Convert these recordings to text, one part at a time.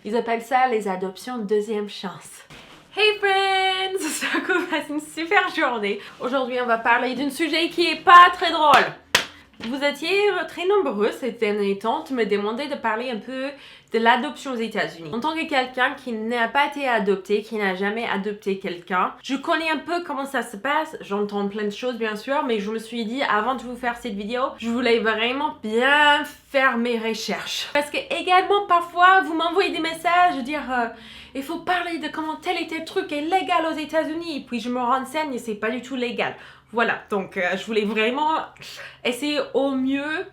Ils appellent ça les adoptions deuxième chance. Hey friends! J'espère que vous passez une super journée. Aujourd'hui, on va parler d'un sujet qui est pas très drôle. Vous étiez très nombreux ces derniers temps de me demander de parler un peu de l'adoption aux États-Unis. En tant que quelqu'un qui n'a pas été adopté, qui n'a jamais adopté quelqu'un, je connais un peu comment ça se passe. J'entends plein de choses bien sûr, mais je me suis dit avant de vous faire cette vidéo, je voulais vraiment bien faire mes recherches. Parce que également parfois vous m'envoyez des messages dire il faut parler de comment tel et tel truc est légal aux États-Unis, puis je me renseigne et c'est pas du tout légal. Voilà, donc je voulais vraiment essayer au mieux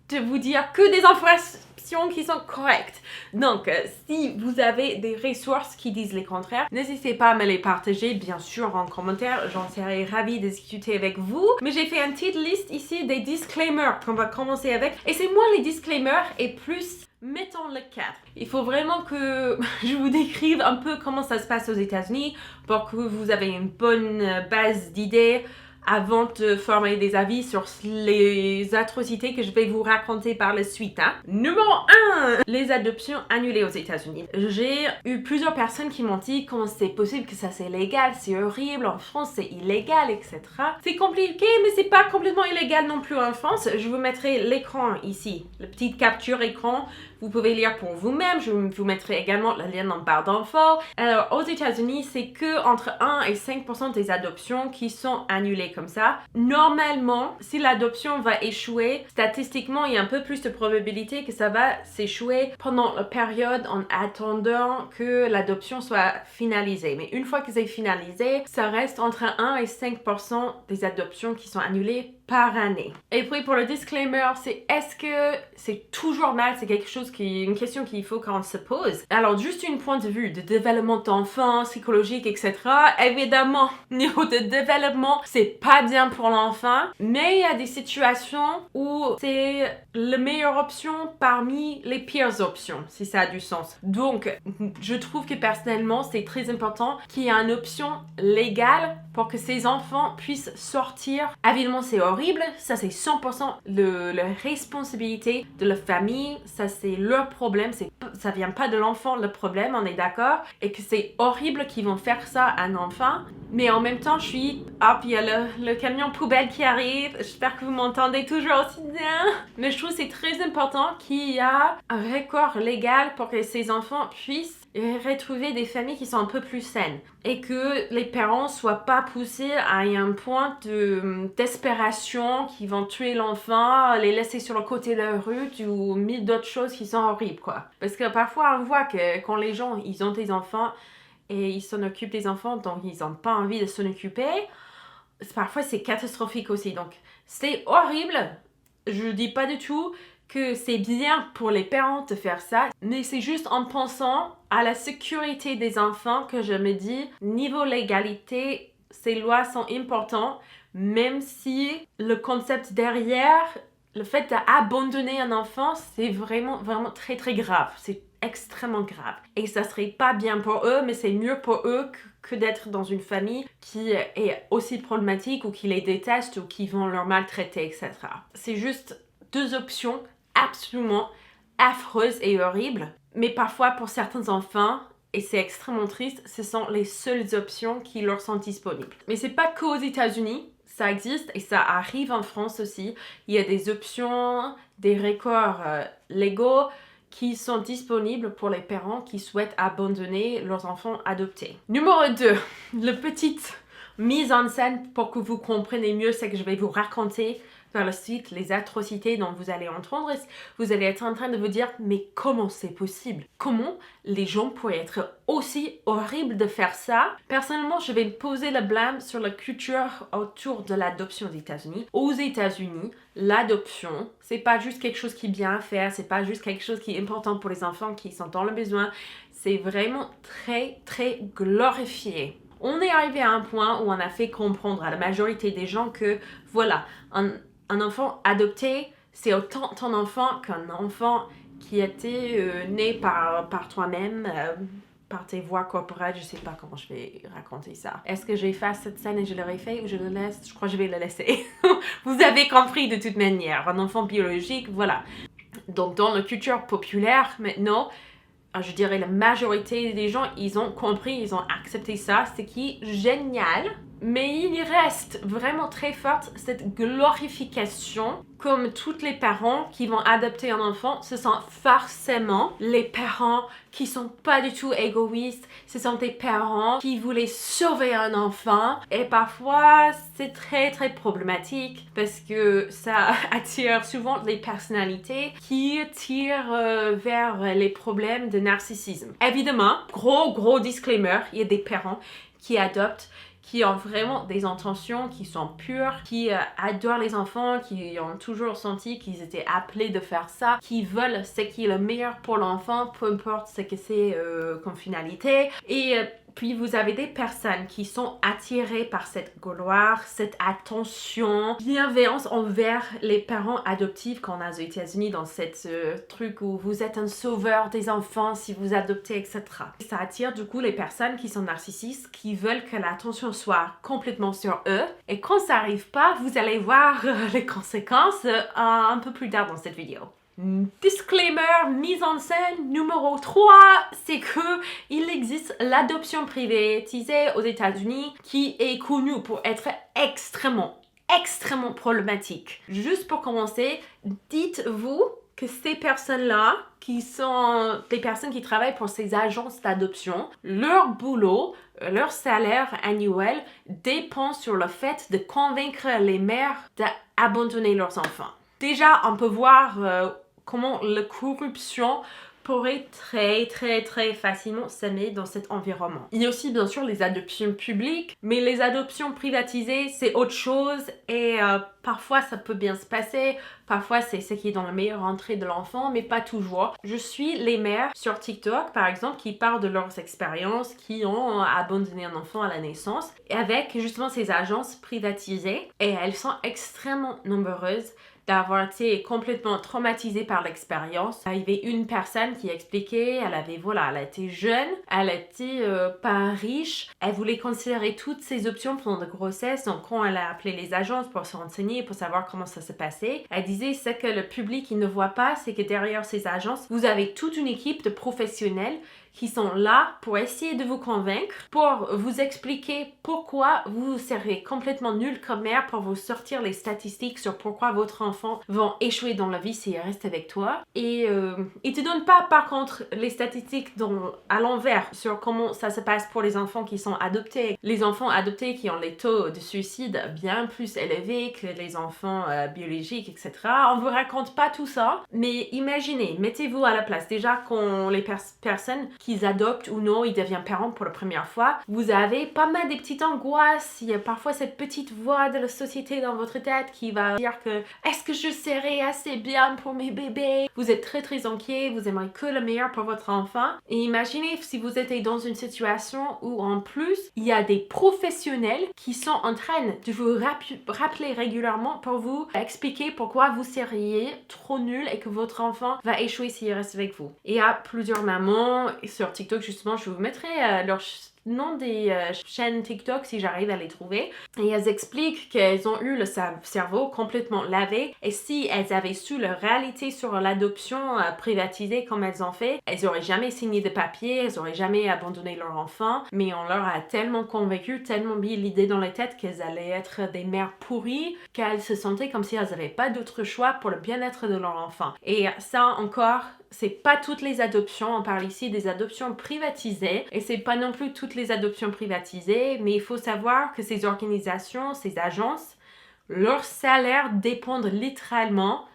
de vous dire que des informations qui sont correctes. Donc, si vous avez des ressources qui disent le contraire, n'hésitez pas à me les partager, bien sûr, en commentaire. J'en serais ravie de discuter avec vous. Mais j'ai fait une petite liste ici des disclaimers qu'on va commencer avec. Et c'est moins les disclaimers et plus... mettons le cadre. Il faut vraiment que je vous décrive un peu comment ça se passe aux États-Unis pour que vous ayez une bonne base d'idées avant de former des avis sur les atrocités que je vais vous raconter par la suite. Numéro 1, les adoptions annulées aux États-Unis. J'ai eu plusieurs personnes qui m'ont dit comment c'est possible que ça c'est légal, c'est horrible, en France c'est illégal, etc. C'est compliqué, mais c'est pas complètement illégal non plus en France. Je vous mettrai l'écran ici, la petite capture écran. Vous pouvez lire pour vous-même. Je vous mettrai également le lien en barre d'infos. Alors, aux États-Unis, c'est que entre 1 et 5% des adoptions qui sont annulées comme ça. Normalement, si l'adoption va échouer, statistiquement, il y a un peu plus de probabilité que ça va s'échouer pendant la période en attendant que l'adoption soit finalisée. Mais une fois que c'est finalisé, ça reste entre 1 et 5% des adoptions qui sont annulées par année. Et puis pour le disclaimer, c'est est-ce que c'est toujours mal? C'est quelque chose une question qu'il faut qu'on se pose. Alors juste un point de vue de développement d'enfant, psychologique, etc. Évidemment, niveau de développement, c'est pas bien pour l'enfant, mais il y a des situations où c'est la meilleure option parmi les pires options, si ça a du sens. Donc, je trouve que personnellement, c'est très important qu'il y ait une option légale pour que ces enfants puissent sortir. Évidemment, c'est horrible, ça c'est 100% la responsabilité de la famille, ça c'est leur problème, ça vient pas de l'enfant le problème, on est d'accord, et que c'est horrible qu'ils vont faire ça à un enfant, mais en même temps il y a le camion poubelle qui arrive, j'espère que vous m'entendez toujours aussi bien, mais je trouve que c'est très important qu'il y a un recours légal pour que ces enfants puissent retrouver des familles qui sont un peu plus saines et que les parents soient pas poussés à un point de desperation qui vont tuer l'enfant, les laisser sur le côté de la rue ou mille d'autres choses qui sont horribles quoi. Parce que parfois on voit que quand les gens ils ont des enfants et ils s'en occupent des enfants donc ils n'ont pas envie de s'en occuper, parfois c'est catastrophique aussi. Donc c'est horrible, je dis pas du tout que c'est bien pour les parents de faire ça, mais c'est juste en pensant à la sécurité des enfants que je me dis, niveau légalité, ces lois sont importantes, même si le concept derrière, le fait d'abandonner un enfant, c'est vraiment, vraiment très, très grave. C'est extrêmement grave. Et ça serait pas bien pour eux, mais c'est mieux pour eux que d'être dans une famille qui est aussi problématique ou qui les déteste ou qui vont leur maltraiter, etc. C'est juste deux options absolument affreuses et horribles, mais parfois pour certains enfants, et c'est extrêmement triste, ce sont les seules options qui leur sont disponibles. Mais c'est pas qu'aux États-Unis, ça existe et ça arrive en France aussi. Il y a des options, des recours légaux qui sont disponibles pour les parents qui souhaitent abandonner leurs enfants adoptés. Numéro 2, la petite mise en scène pour que vous compreniez mieux ce que je vais vous raconter par la suite, les atrocités dont vous allez entendre. Vous allez être en train de vous dire, mais comment c'est possible? Comment les gens pourraient être aussi horribles de faire ça? Personnellement, je vais poser le blâme sur la culture autour de l'adoption aux États-Unis. Aux États-Unis, l'adoption, c'est pas juste quelque chose qui est bien à faire, c'est pas juste quelque chose qui est important pour les enfants qui sont dans le besoin. C'est vraiment très, très glorifié. On est arrivé à un point où on a fait comprendre à la majorité des gens que, voilà, un enfant adopté, c'est autant ton enfant qu'un enfant qui était né par toi-même, par tes voix corporelles. Je sais pas comment je vais raconter ça. Est-ce que j'efface cette scène et je le refais ou je le laisse? Je crois que je vais le laisser. Vous avez compris de toute manière. Un enfant biologique, voilà. Donc dans la culture populaire, maintenant, je dirais la majorité des gens, ils ont compris, ils ont accepté ça, ce qui est génial. Mais il reste vraiment très forte cette glorification, comme tous les parents qui vont adopter un enfant, ce sont forcément les parents qui sont pas du tout égoïstes, ce sont des parents qui voulaient sauver un enfant et parfois c'est très très problématique parce que ça attire souvent des personnalités qui tirent vers les problèmes de narcissisme. Évidemment, gros disclaimer, il y a des parents qui adoptent qui ont vraiment des intentions qui sont pures, qui adorent les enfants, qui ont toujours senti qu'ils étaient appelés de faire ça, qui veulent ce qui est le meilleur pour l'enfant, peu importe ce que c'est comme finalité. Et puis vous avez des personnes qui sont attirées par cette gloire, cette attention, bienveillance envers les parents adoptifs qu'on a aux États-Unis dans cette truc où vous êtes un sauveur des enfants si vous adoptez, etc. Et ça attire du coup les personnes qui sont narcissistes, qui veulent que l'attention soit complètement sur eux. Et quand ça n'arrive pas, vous allez voir les conséquences un peu plus tard dans cette vidéo. Disclaimer, mise en scène numéro 3, c'est que il existe l'adoption privatisée aux États-Unis qui est connue pour être extrêmement problématique. Juste pour commencer, dites-vous que ces personnes-là, qui sont des personnes qui travaillent pour ces agences d'adoption, leur boulot, leur salaire annuel dépend sur le fait de convaincre les mères d'abandonner leurs enfants. Déjà, on peut voir comment la corruption pourrait très facilement s'aimer dans cet environnement. Il y a aussi bien sûr les adoptions publiques, mais les adoptions privatisées c'est autre chose et parfois ça peut bien se passer, parfois c'est ce qui est dans la meilleure entrée de l'enfant, mais pas toujours. Je suis les mères sur TikTok par exemple qui parlent de leurs expériences, qui ont abandonné un enfant à la naissance avec justement ces agences privatisées et elles sont extrêmement nombreuses d'avoir été complètement traumatisée par l'expérience. Il y avait une personne qui expliquait, elle était jeune, elle était pas riche, elle voulait considérer toutes ses options pendant la grossesse, donc quand elle a appelé les agences pour se renseigner, pour savoir comment ça se passait, elle disait ce que le public il ne voit pas, c'est que derrière ces agences, vous avez toute une équipe de professionnels qui sont là pour essayer de vous convaincre, pour vous expliquer pourquoi vous serez complètement nul comme mère, pour vous sortir les statistiques sur pourquoi votre enfant va échouer dans la vie s'il reste avec toi. Et ils te donnent pas par contre les statistiques à l'envers sur comment ça se passe pour les enfants qui sont adoptés. Les enfants adoptés qui ont les taux de suicide bien plus élevés que les enfants biologiques, etc. On vous raconte pas tout ça, mais imaginez, mettez-vous à la place. Déjà quand les personnes qu'ils adoptent ou non, ils deviennent parents pour la première fois, vous avez pas mal des petites angoisses, il y a parfois cette petite voix de la société dans votre tête qui va dire que est-ce que je serai assez bien pour mes bébés? Vous êtes très inquiet, vous aimeriez que le meilleur pour votre enfant. Et imaginez si vous êtes dans une situation où en plus, il y a des professionnels qui sont en train de vous rappeler régulièrement pour vous expliquer pourquoi vous seriez trop nul et que votre enfant va échouer s'il reste avec vous. Et il y a plusieurs mamans sur TikTok justement, je vous mettrai leur nom des chaînes TikTok si j'arrive à les trouver. Et elles expliquent qu'elles ont eu le cerveau complètement lavé et si elles avaient su la réalité sur l'adoption privatisée comme elles ont fait, elles auraient jamais signé de papier, elles auraient jamais abandonné leur enfant, mais on leur a tellement convaincu, tellement mis l'idée dans la tête qu'elles allaient être des mères pourries, qu'elles se sentaient comme si elles n'avaient pas d'autre choix pour le bien-être de leur enfant. Et ça encore, c'est pas toutes les adoptions, on parle ici des adoptions privatisées et c'est pas non plus toutes les adoptions privatisées, mais il faut savoir que ces organisations, ces agences, leur salaire dépendent littéralement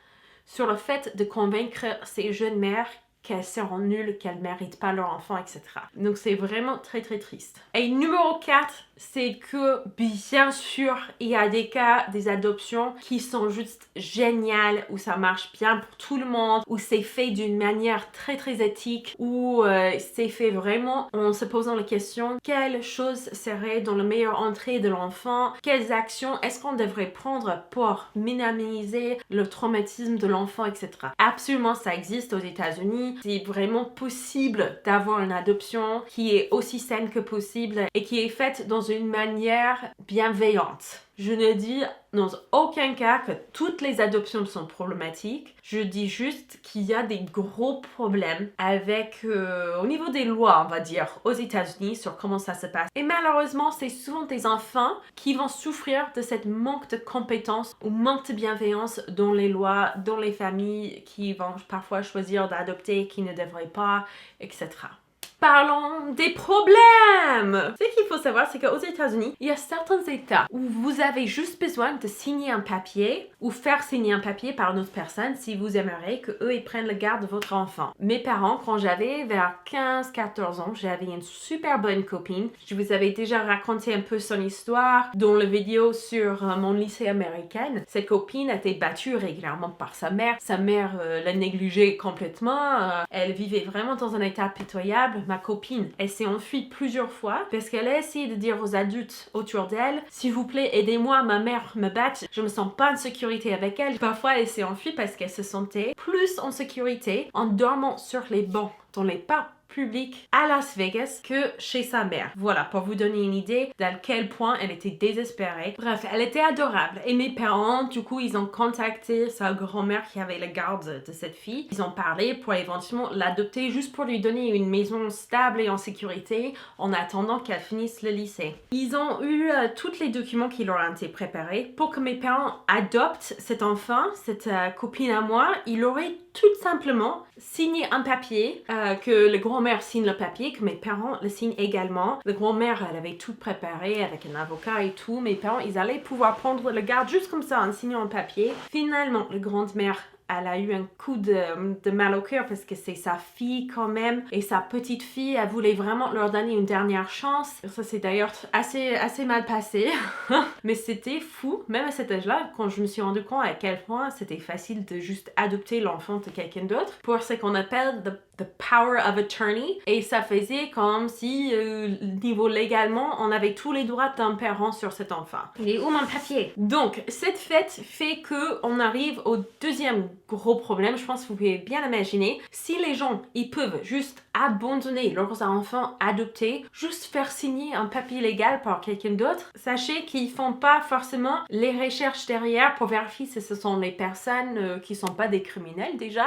sur le fait de convaincre ces jeunes mères qu'elles seront nulles, qu'elles ne méritent pas leur enfant, etc. Donc c'est vraiment très triste. Et numéro 4, c'est que bien sûr, il y a des cas des adoptions qui sont juste géniales, où ça marche bien pour tout le monde, où c'est fait d'une manière très éthique, où c'est fait vraiment en se posant la question quelle chose serait dans la meilleure entrée de l'enfant, quelles actions est-ce qu'on devrait prendre pour minimiser le traumatisme de l'enfant, etc. Absolument, ça existe aux États-Unis. C'est vraiment possible d'avoir une adoption qui est aussi saine que possible et qui est faite dans une manière bienveillante. Je ne dis dans aucun cas que toutes les adoptions sont problématiques. Je dis juste qu'il y a des gros problèmes avec, au niveau des lois, on va dire, aux États-Unis sur comment ça se passe. Et malheureusement, c'est souvent des enfants qui vont souffrir de cette manque de compétences ou manque de bienveillance dans les lois, dans les familles qui vont parfois choisir d'adopter, qui ne devraient pas, etc. Parlons des problèmes! Ce qu'il faut savoir, c'est qu'aux États-Unis, il y a certains États où vous avez juste besoin de signer un papier ou faire signer un papier par une autre personne si vous aimeriez qu'eux ils prennent le garde de votre enfant. Mes parents, quand j'avais vers 15-14 ans, j'avais une super bonne copine. Je vous avais déjà raconté un peu son histoire dans la vidéo sur mon lycée américain. Cette copine a été battue régulièrement par sa mère. Sa mère la négligeait complètement. Elle vivait vraiment dans un état pitoyable. Ma copine, elle s'est enfuie plusieurs fois parce qu'elle a essayé de dire aux adultes autour d'elle, s'il vous plaît, aidez-moi, ma mère me bat, je me sens pas en sécurité avec elle. Parfois, elle s'est enfuie parce qu'elle se sentait plus en sécurité en dormant sur les bancs dans les parcs public à Las Vegas que chez sa mère. Voilà, pour vous donner une idée d'à quel point elle était désespérée. Bref, elle était adorable. Et mes parents, du coup, ils ont contacté sa grand-mère qui avait la garde de cette fille. Ils ont parlé pour éventuellement l'adopter juste pour lui donner une maison stable et en sécurité en attendant qu'elle finisse le lycée. Ils ont eu tous les documents qui leur ont été préparés pour que mes parents adoptent cet enfant, cette copine à moi. Il aurait tout simplement signé un papier, que le grand-mère signe le papier, que mes parents le signent également. La grand-mère, elle avait tout préparé avec un avocat et tout. Mes parents, ils allaient pouvoir prendre le garde juste comme ça en signant un papier. Finalement, la grand-mère, elle a eu un coup de mal au cœur parce que c'est sa fille quand même. Et sa petite fille, elle voulait vraiment leur donner une dernière chance. Ça, c'est d'ailleurs assez mal passé. Mais c'était fou, même à cet âge-là, quand je me suis rendu compte à quel point c'était facile de juste adopter l'enfant de quelqu'un d'autre pour ce qu'on appelle the power of attorney. Et ça faisait comme si, niveau légalement, on avait tous les droits d'un parent sur cet enfant. Il est où mon papier? Donc, cette fête fait qu'on arrive au deuxième gros problème. Je pense que vous pouvez bien imaginer. Si les gens, ils peuvent juste abandonner leurs enfants adoptés, juste faire signer un papier légal par quelqu'un d'autre, sachez qu'ils font pas forcément les recherches derrière pour vérifier si ce sont les personnes qui sont pas des criminels déjà,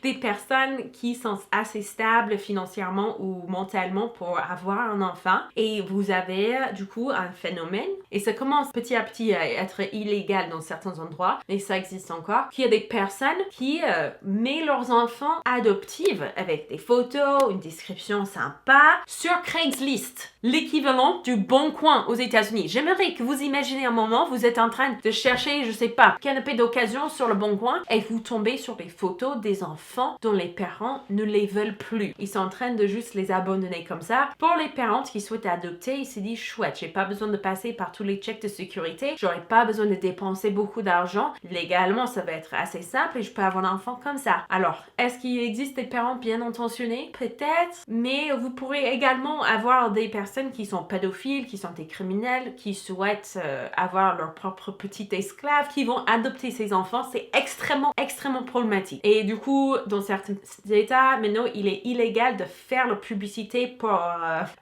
des personnes qui sont assez stables financièrement ou mentalement pour avoir un enfant. Et vous avez du coup un phénomène, et ça commence petit à petit à être illégal dans certains endroits, mais ça existe encore, qu'il y a des personnes qui mettent leurs enfants adoptifs avec des photos, une description sympa sur Craigslist, l'équivalent du Bon Coin aux États-Unis. J'aimerais que vous imaginez un moment, vous êtes en train de chercher, je sais pas, canapé d'occasion sur le Bon Coin et vous tombez sur des photos des enfants dont les parents ne les veulent plus. Ils sont en train de juste les abandonner comme ça. Pour les parents qui souhaitent adopter, ils se disent chouette, j'ai pas besoin de passer par tous les checks de sécurité, j'aurais pas besoin de dépenser beaucoup d'argent. Légalement, ça va être assez simple et je peux avoir un enfant comme ça. Alors, est-ce qu'il existe des parents bien intentionnés? Peut-être, mais vous pourrez également avoir des personnes qui sont pédophiles, qui sont des criminels, qui souhaitent avoir leur propre petit esclave, qui vont adopter ces enfants. C'est extrêmement problématique. Et du coup, dans certains États, maintenant, il est illégal de faire la publicité pour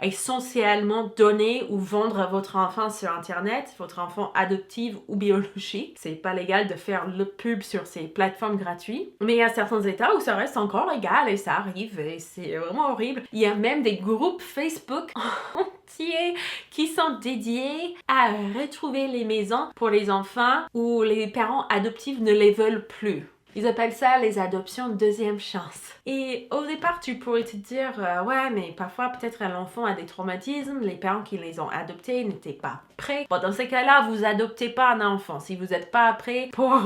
essentiellement donner ou vendre votre enfant sur Internet, votre enfant adoptif ou biologique. C'est pas légal de faire le pub sur ces plateformes gratuites. Mais il y a certains États où ça reste encore légal et ça arrive et c'est vraiment horrible. Il y a même des groupes Facebook entiers qui sont dédiés à retrouver les maisons pour les enfants où les parents adoptifs ne les veulent plus. Ils appellent ça les adoptions deuxième chance. Et au départ, tu pourrais te dire, ouais, mais parfois, peut-être l'enfant a des traumatismes, les parents qui les ont adoptés n'étaient pas prêts. Bon, dans ces cas-là, vous adoptez pas un enfant. Si vous n'êtes pas prêt pour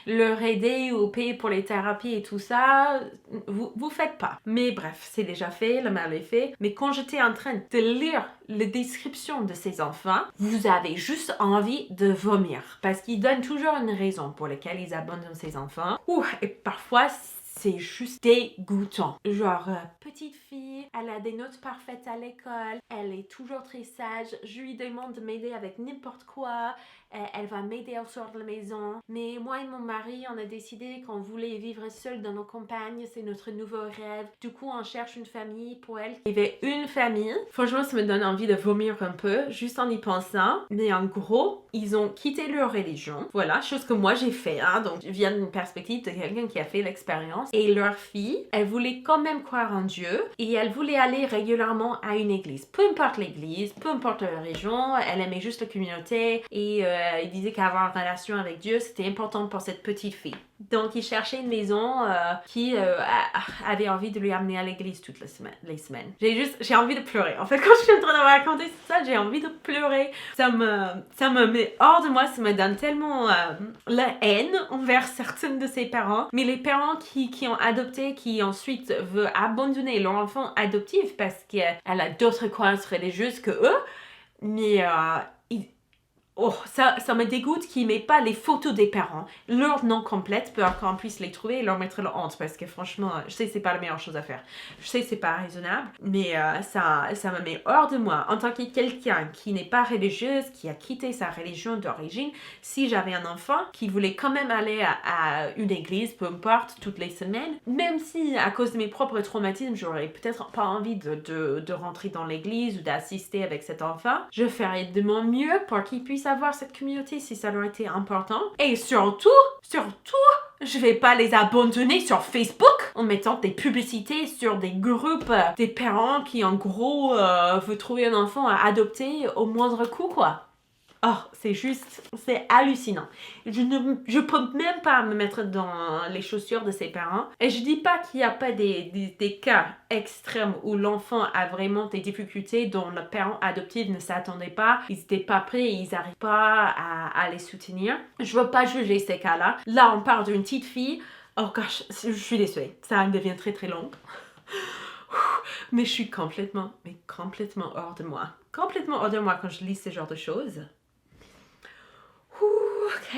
leur aider ou payer pour les thérapies et tout ça, vous faites pas. Mais bref, c'est déjà fait, le mal est fait. Mais quand j'étais en train de lire les descriptions de ces enfants, vous avez juste envie de vomir. Parce qu'ils donnent toujours une raison pour laquelle ils abandonnent ces enfants. Et parfois, c'est juste dégoûtant. Genre, petite fille, elle a des notes parfaites à l'école, elle est toujours très sage, je lui demande de m'aider avec n'importe quoi, elle va m'aider au sort de la maison. Mais moi et mon mari, on a décidé qu'on voulait vivre seul dans nos campagnes, c'est notre nouveau rêve. Du coup, on cherche une famille pour elle. Il y avait une famille. Franchement, ça me donne envie de vomir un peu, juste en y pensant. Mais en gros, ils ont quitté leur religion. Voilà, chose que moi j'ai fait, hein. Donc, je viens d'une perspective de quelqu'un qui a fait l'expérience. Et leur fille, elle voulait quand même croire en Dieu et elle voulait aller régulièrement à une église. Peu importe l'église, peu importe la religion, elle aimait juste la communauté et il disait qu'avoir une relation avec Dieu, c'était important pour cette petite fille. Donc, il cherchait une maison qui avait envie de lui amener à l'église toutes les semaines. J'ai envie de pleurer. En fait, quand je suis en train de raconter ça, j'ai envie de pleurer. Ça me met hors de moi, ça me donne tellement la haine envers certains de ses parents. Mais les parents qui ont adopté, qui ensuite veulent abandonner leur enfant adoptif parce qu'elle a d'autres croyances religieuses que eux, mais oh, ça me dégoûte qu'ils ne mettent pas les photos des parents, leur nom complète, pour qu'on puisse les trouver et leur mettre la honte. Parce que franchement, je sais que c'est pas la meilleure chose à faire. Je sais que c'est pas raisonnable, mais ça me met hors de moi. En tant que quelqu'un qui n'est pas religieuse, qui a quitté sa religion d'origine, si j'avais un enfant qui voulait quand même aller à une église, peu importe, toutes les semaines, même si à cause de mes propres traumatismes, j'aurais peut-être pas envie de rentrer dans l'église ou d'assister avec cet enfant, je ferais de mon mieux pour qu'il puisse avoir cette communauté si ça leur était important. Et surtout, je vais pas les abandonner sur Facebook en mettant des publicités sur des groupes des parents qui en gros veulent trouver un enfant à adopter au moindre coup, quoi. Oh, c'est hallucinant. Je peux même pas me mettre dans les chaussures de ses parents. Et je dis pas qu'il n'y a pas des cas extrêmes où l'enfant a vraiment des difficultés dont le parent adoptif ne s'attendait pas. Ils n'étaient pas prêts et ils n'arrivent pas à les soutenir. Je veux pas juger ces cas-là. Là, on parle d'une petite fille. Oh gosh, je suis désolée. Ça devient très très long. Mais je suis complètement hors de moi. Complètement hors de moi quand je lis ce genre de choses. Ok.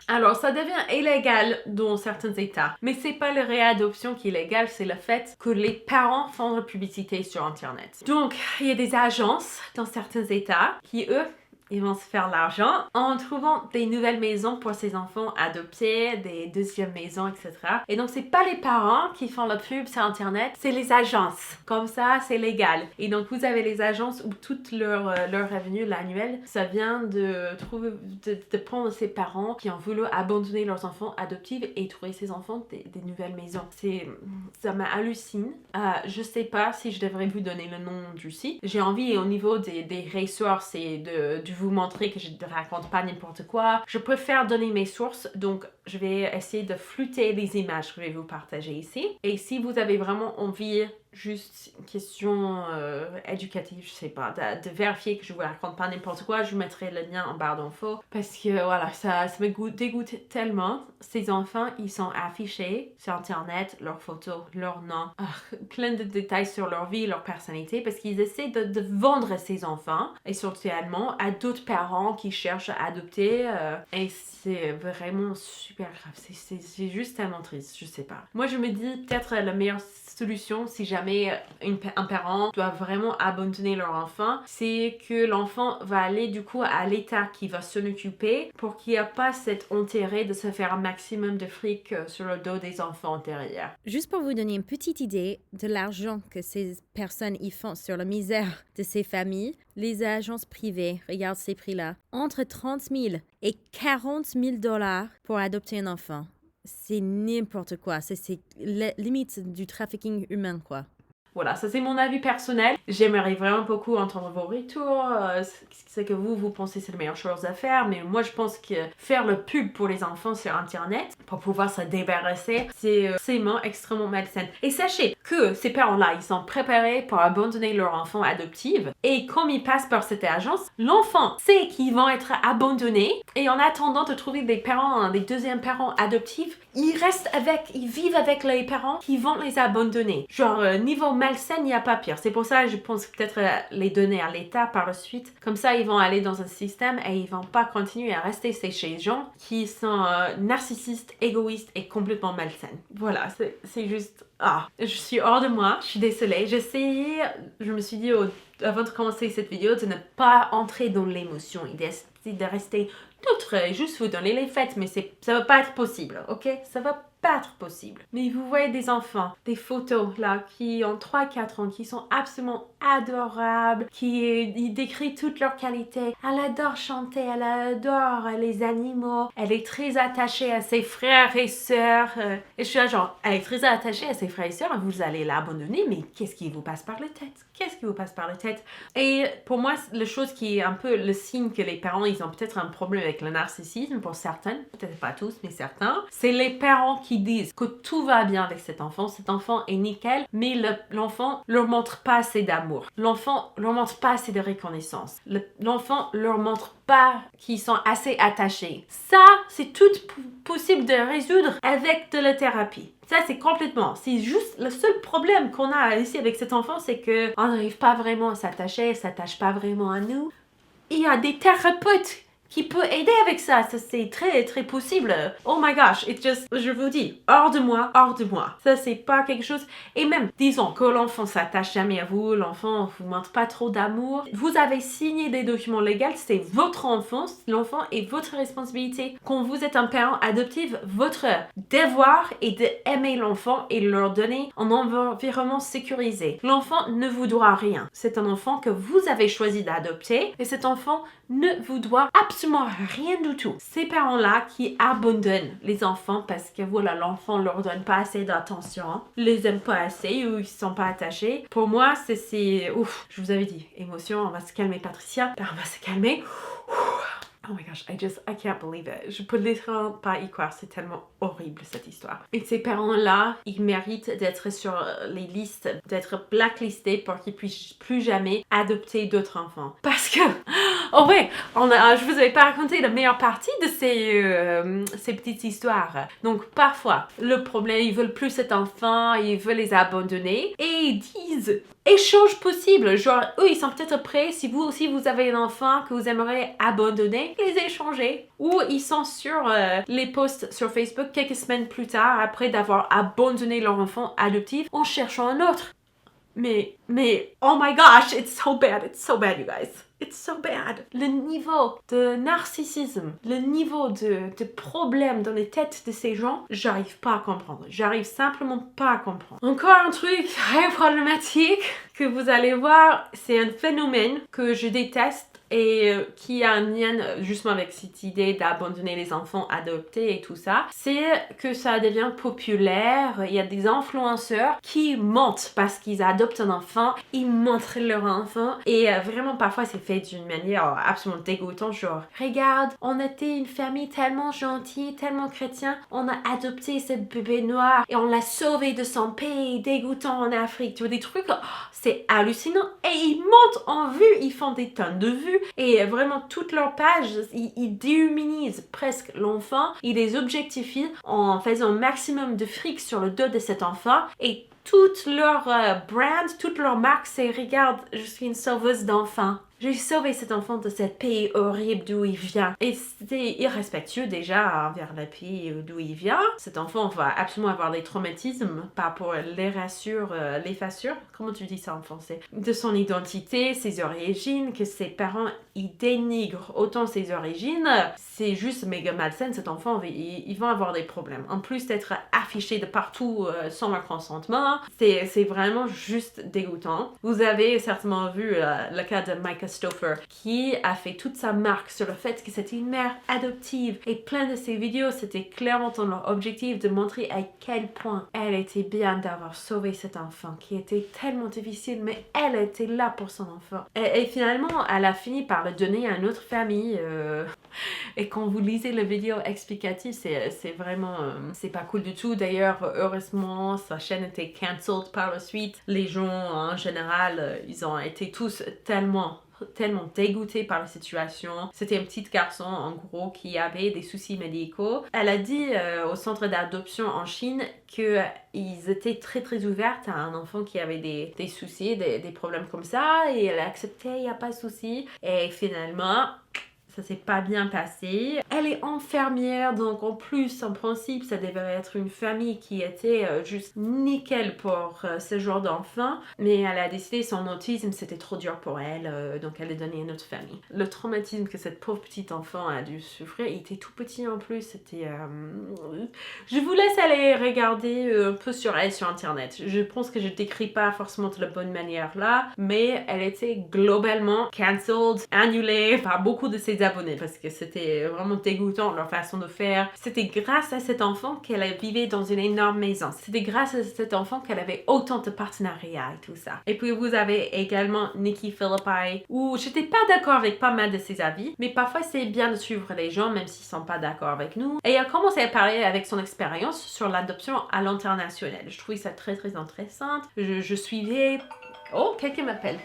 Alors, ça devient illégal dans certains États. Mais c'est pas la réadoption qui est illégale, c'est le fait que les parents font la publicité sur Internet. Donc, il y a des agences dans certains États qui, eux, ils vont se faire l'argent en trouvant des nouvelles maisons pour ces enfants adoptés, des deuxièmes maisons, etc. Et donc, c'est pas les parents qui font la pub sur Internet, c'est les agences. Comme ça, c'est légal. Et donc, vous avez les agences où tout leur revenu l'annuel, ça vient de prendre ces parents qui ont voulu abandonner leurs enfants adoptifs et trouver ces enfants des nouvelles maisons. Ça m'hallucine. Je sais pas si je devrais vous donner le nom du site. J'ai envie, au niveau des ressources et de vous montrer que je ne raconte pas n'importe quoi. Je préfère donner mes sources, donc je vais essayer de flouter les images que je vais vous partager ici. Et si vous avez vraiment envie, juste une question éducative, je sais pas, de vérifier que je vous raconte pas n'importe quoi, je vous mettrai le lien en barre d'infos. Parce que voilà, ça me dégoûte tellement. Ces enfants, ils sont affichés sur Internet, leurs photos, leurs noms, plein de détails sur leur vie, leur personnalité, parce qu'ils essaient de vendre ces enfants, essentiellement, à d'autres parents qui cherchent à adopter. Et c'est vraiment super grave. C'est juste tellement triste, je sais pas. Moi, je me dis peut-être la meilleure solution, si jamais un parent doit vraiment abandonner leur enfant, c'est que l'enfant va aller du coup à l'État qui va s'en occuper pour qu'il n'y ait pas cet intérêt de se faire un maximum de fric sur le dos des enfants derrière. Juste pour vous donner une petite idée de l'argent que ces personnes y font sur la misère de ces familles, les agences privées, regarde ces prix-là, entre 30 000 et 40 000 $ pour adopter un enfant. C'est n'importe quoi. C'est limite du trafficking humain, quoi. Voilà, ça c'est mon avis personnel. J'aimerais vraiment beaucoup entendre vos retours. C'est que vous pensez que c'est la meilleure chose à faire. Mais moi, je pense que faire le pub pour les enfants sur Internet, pour pouvoir se débarrasser, c'est extrêmement malsain. Et sachez que ces parents-là, ils sont préparés pour abandonner leur enfant adoptif. Et comme ils passent par cette agence, l'enfant sait qu'ils vont être abandonnés. Et en attendant de trouver des parents, des deuxièmes parents adoptifs, ils vivent avec les parents qui vont les abandonner. Genre, niveau malsaine, il n'y a pas pire. C'est pour ça que je pense peut-être les donner à l'État par la suite. Comme ça, ils vont aller dans un système et ils vont pas continuer à rester chez les gens qui sont narcissistes, égoïstes et complètement malsaines. Voilà, c'est juste... Ah, je suis hors de moi, je suis désolée. Je me suis dit avant de commencer cette vidéo de ne pas entrer dans l'émotion et d'essayer de rester neutre, juste vous donner les faits, mais ça va pas être possible, ok? Ça va pas être possible. Mais vous voyez des enfants, des photos là, qui ont 3-4 ans, qui sont absolument adorables, ils décrivent toutes leurs qualités. Elle adore chanter, elle adore les animaux, elle est très attachée à ses frères et sœurs. Et je suis là genre, elle est très attachée à ses frères et sœurs, vous allez l'abandonner, mais qu'est-ce qui vous passe par la tête? Qu'est-ce qui vous passe par la tête? Et pour moi, la chose qui est un peu le signe que les parents, ils ont peut-être un problème avec le narcissisme, pour certains, peut-être pas tous, mais certains, c'est les parents qui disent que tout va bien avec cet enfant est nickel, mais l'enfant leur montre pas assez d'amour. L'enfant leur montre pas assez de reconnaissance. L'enfant leur montre pas qu'ils sont assez attachés. Ça, c'est tout possible de résoudre avec de la thérapie. Ça, c'est juste le seul problème qu'on a ici avec cet enfant, c'est que on n'arrive pas vraiment à s'attacher, il s'attache pas vraiment à nous. Il y a des thérapeutes qui peut aider avec ça. Ça, c'est très, très possible. Oh my gosh, je vous dis, hors de moi, hors de moi. Ça, c'est pas quelque chose... Et même, disons que l'enfant s'attache jamais à vous, l'enfant vous montre pas trop d'amour. Vous avez signé des documents légaux, c'est votre enfant, l'enfant est votre responsabilité. Quand vous êtes un parent adoptif, votre devoir est d'aimer l'enfant et leur donner un environnement sécurisé. L'enfant ne vous doit rien. C'est un enfant que vous avez choisi d'adopter et cet enfant ne vous doit absolument rien du tout. Ces parents-là qui abandonnent les enfants parce que voilà, l'enfant leur donne pas assez d'attention, les aime pas assez ou ils sont pas attachés. Pour moi, c'est ouf, je vous avais dit, émotion, on va se calmer Patricia, on va se calmer. Oh my gosh, I can't believe it. Je peux littéralement pas y croire, c'est tellement horrible cette histoire. Et ces parents-là, ils méritent d'être sur les listes, d'être blacklistés pour qu'ils puissent plus jamais adopter d'autres enfants. Parce que, oh ouais, je vous avais pas raconté la meilleure partie de ces petites histoires. Donc parfois, le problème, ils veulent plus cet enfant, ils veulent les abandonner et ils disent échange possible, genre eux ils sont peut-être prêts si vous aussi vous avez un enfant que vous aimeriez abandonner, les échanger. Ou ils sont sur les posts sur Facebook quelques semaines plus tard après d'avoir abandonné leur enfant adoptif en cherchant un autre. Mais, oh my gosh, it's so bad, you guys. It's so bad. Le niveau de narcissisme, le niveau de problème dans les têtes de ces gens, j'arrive pas à comprendre. J'arrive simplement pas à comprendre. Encore un truc très problématique que vous allez voir, c'est un phénomène que je déteste et qui a un lien justement avec cette idée d'abandonner les enfants adoptés et tout ça, c'est que ça devient populaire. Il y a des influenceurs qui mentent parce qu'ils adoptent un enfant, ils montrent leur enfant et vraiment parfois c'est fait d'une manière absolument dégoûtante, genre regarde, on était une famille tellement gentille, tellement chrétien, on a adopté ce bébé noir et on l'a sauvé de son pays dégoûtant en Afrique. Tu vois, des trucs, c'est hallucinant et ils montent en vue, ils font des tonnes de vues et vraiment toutes leurs pages, ils déhumanisent presque l'enfant, ils les objectifient en faisant un maximum de fric sur le dos de cet enfant et toute leur brand, toute leur marque, c'est regarde, je suis une sauveuse d'enfants. J'ai sauvé cet enfant de ce pays horrible d'où il vient. Et c'était irrespectueux déjà envers le pays d'où il vient. Cet enfant va absolument avoir des traumatismes par rapport à l'effaçure, comment tu dis ça en français, de son identité, ses origines, que ses parents, ils dénigrent autant ses origines. C'est juste méga malsain, cet enfant, ils vont avoir des problèmes. En plus d'être affiché de partout sans leur consentement, c'est vraiment juste dégoûtant. Vous avez certainement vu le cas de Micah Stauffer qui a fait toute sa marque sur le fait que c'était une mère adoptive et plein de ses vidéos c'était clairement dans leur objectif de montrer à quel point elle était bien d'avoir sauvé cet enfant qui était tellement difficile mais elle était là pour son enfant et finalement elle a fini par le donner à une autre famille Et quand vous lisez la vidéo explicative, c'est vraiment... c'est pas cool du tout. D'ailleurs, heureusement, sa chaîne était cancelled par la suite. Les gens, en général, ils ont été tous tellement dégoûtée par la situation. C'était un petit garçon, en gros, qui avait des soucis médicaux. Elle a dit au centre d'adoption en Chine qu'ils étaient très très ouverts à un enfant qui avait des soucis, des problèmes comme ça, et elle a accepté, il n'y a pas de souci. Et finalement... ça s'est pas bien passé. Elle est infirmière, donc en plus, en principe, ça devrait être une famille qui était juste nickel pour ce genre d'enfant. Mais elle a décidé, son autisme, c'était trop dur pour elle, donc elle a donné à une autre famille. Le traumatisme que cette pauvre petite enfant a dû souffrir, il était tout petit en plus, c'était... Je vous laisse aller regarder un peu sur elle sur internet. Je pense que je décris pas forcément de la bonne manière là, mais elle était globalement cancelled, annulée par beaucoup de ses abonnés parce que c'était vraiment dégoûtant leur façon de faire. C'était grâce à cet enfant qu'elle vivait dans une énorme maison. C'était grâce à cet enfant qu'elle avait autant de partenariats et tout ça. Et puis vous avez également Nikki Phillippi, où j'étais pas d'accord avec pas mal de ses avis, mais parfois c'est bien de suivre les gens même s'ils sont pas d'accord avec nous. Et elle a commencé à parler avec son expérience sur l'adoption à l'international. Je trouvais ça très très intéressant. Je suivais... Oh, quelqu'un m'appelle.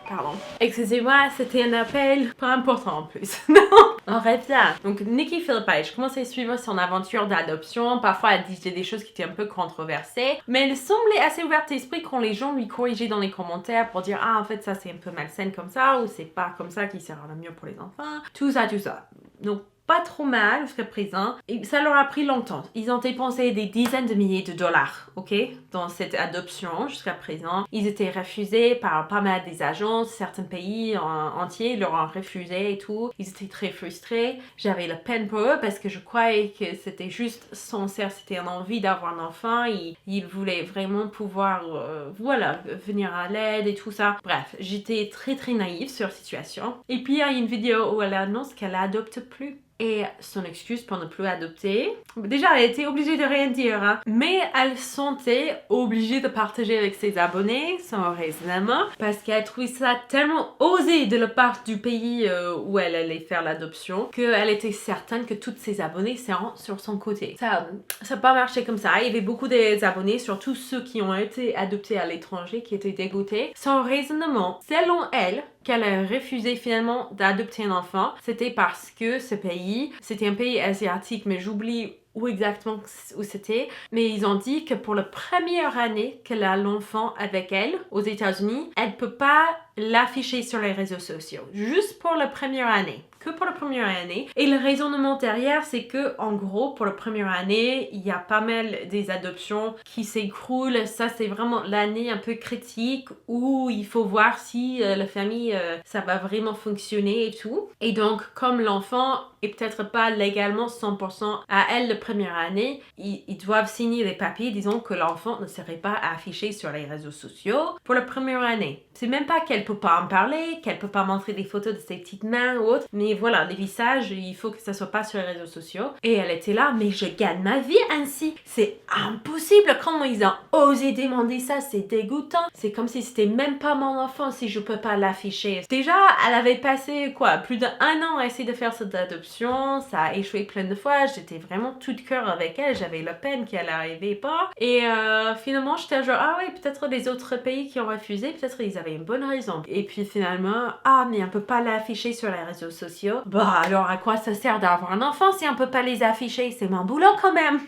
Pardon. Excusez-moi, c'était un appel pas important en plus. Non, on revient. Donc, Nikki Phillippi, je commençais à suivre son aventure d'adoption. Parfois, elle disait des choses qui étaient un peu controversées. Mais elle semblait assez ouverte d'esprit quand les gens lui corrigeaient dans les commentaires pour dire « Ah, en fait, ça, c'est un peu malsaine comme ça » ou « C'est pas comme ça qui sera le mieux pour les enfants. » Tout ça, tout ça. Donc, pas trop mal jusqu'à présent. Et ça leur a pris longtemps. Ils ont dépensé des dizaines de milliers de dollars, ok, dans cette adoption jusqu'à présent. Ils étaient refusés par pas mal des agences. Certains pays entiers leur ont refusé et tout. Ils étaient très frustrés. J'avais la peine pour eux parce que je croyais que c'était juste sincère. C'était une envie d'avoir un enfant. Ils voulaient vraiment pouvoir, voilà, venir à l'aide et tout ça. Bref, j'étais très très naïve sur la situation. Et puis il y a une vidéo où elle annonce qu'elle n'adopte plus. Et son excuse pour ne plus adopter. Déjà, elle était obligée de rien dire, hein. Mais elle sentait obligée de partager avec ses abonnés son raisonnement parce qu'elle trouvait ça tellement osé de la part du pays où elle allait faire l'adoption qu'elle était certaine que toutes ses abonnés seront sur son côté. Ça n'a pas marché comme ça. Il y avait beaucoup d'abonnés, surtout ceux qui ont été adoptés à l'étranger, qui étaient dégoûtés. Son raisonnement, selon elle, qu'elle a refusé finalement d'adopter un enfant, c'était parce que ce pays, c'était un pays asiatique, mais j'oublie où exactement où c'était, mais ils ont dit que pour la première année qu'elle a l'enfant avec elle aux États-Unis, elle peut pas l'afficher sur les réseaux sociaux, juste pour la première année. Que pour la première année. Et le raisonnement derrière, c'est que, en gros, pour la première année, il y a pas mal des adoptions qui s'écroulent. Ça, c'est vraiment l'année un peu critique où il faut voir si la famille, ça va vraiment fonctionner et tout. Et donc, comme l'enfant est peut-être pas légalement 100% à elle la première année, ils doivent signer des papiers disant que l'enfant ne serait pas affiché sur les réseaux sociaux pour la première année. C'est même pas qu'elle peut pas en parler, qu'elle peut pas montrer des photos de ses petites mains ou autre, mais voilà, les visages, il faut que ça soit pas sur les réseaux sociaux. Et elle était là, mais je gagne ma vie ainsi. C'est impossible. Comment ils ont osé demander ça? C'est dégoûtant. C'est comme si c'était même pas mon enfant si je peux pas l'afficher. Déjà, elle avait passé plus d'1 an à essayer de faire cette adoption. Ça a échoué plein de fois. J'étais vraiment tout de cœur avec elle. J'avais la peine qu'elle n'arrivait pas. Et finalement, j'étais genre, ah ouais, peut-être les autres pays qui ont refusé, peut-être ils avaient une bonne raison. Et puis finalement, ah mais on peut pas l'afficher sur les réseaux sociaux. Bah alors à quoi ça sert d'avoir un enfant si on peut pas les afficher? C'est mon boulot quand même.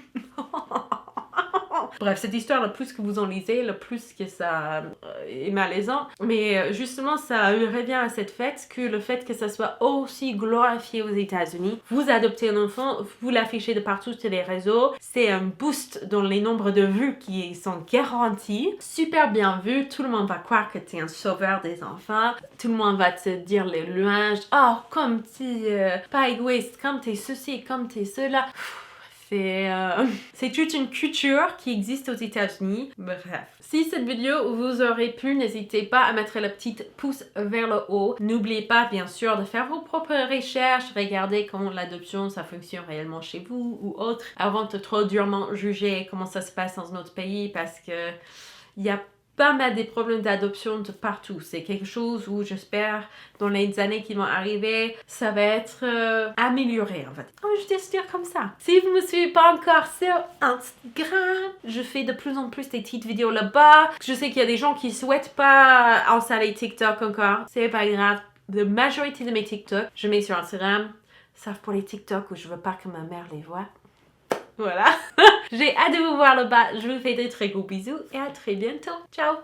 Bref, cette histoire, le plus que vous en lisez, le plus que ça est malaisant. Mais justement, ça revient à cette fait que le fait que ça soit aussi glorifié aux États-Unis, vous adoptez un enfant, vous l'affichez de partout sur les réseaux, c'est un boost dans les nombres de vues qui sont garantis. Super bien vu, tout le monde va croire que tu es un sauveur des enfants, tout le monde va te dire les louanges, oh, comme tu pas égoïste, comme tu es ceci, comme tu es cela. C'est toute une culture qui existe aux États-Unis. Bref. Si cette vidéo vous aurait plu, n'hésitez pas à mettre le petit pouce vers le haut. N'oubliez pas, bien sûr, de faire vos propres recherches. Regardez comment l'adoption, ça fonctionne réellement chez vous ou autre, avant de trop durement juger comment ça se passe dans un autre pays parce que il y a pas mal des problèmes d'adoption de partout. C'est quelque chose où j'espère dans les années qui vont arriver, ça va être amélioré en fait. Oh, je vais dire comme ça. Si vous me suivez pas encore sur Instagram, je fais de plus en plus des petites vidéos là-bas. Je sais qu'il y a des gens qui souhaitent pas installer TikTok encore. C'est pas grave. La majorité de mes TikTok, je mets sur Instagram, sauf pour les TikTok où je veux pas que ma mère les voie. Voilà. J'ai hâte de vous voir là-bas. Je vous fais des très gros bisous et à très bientôt. Ciao!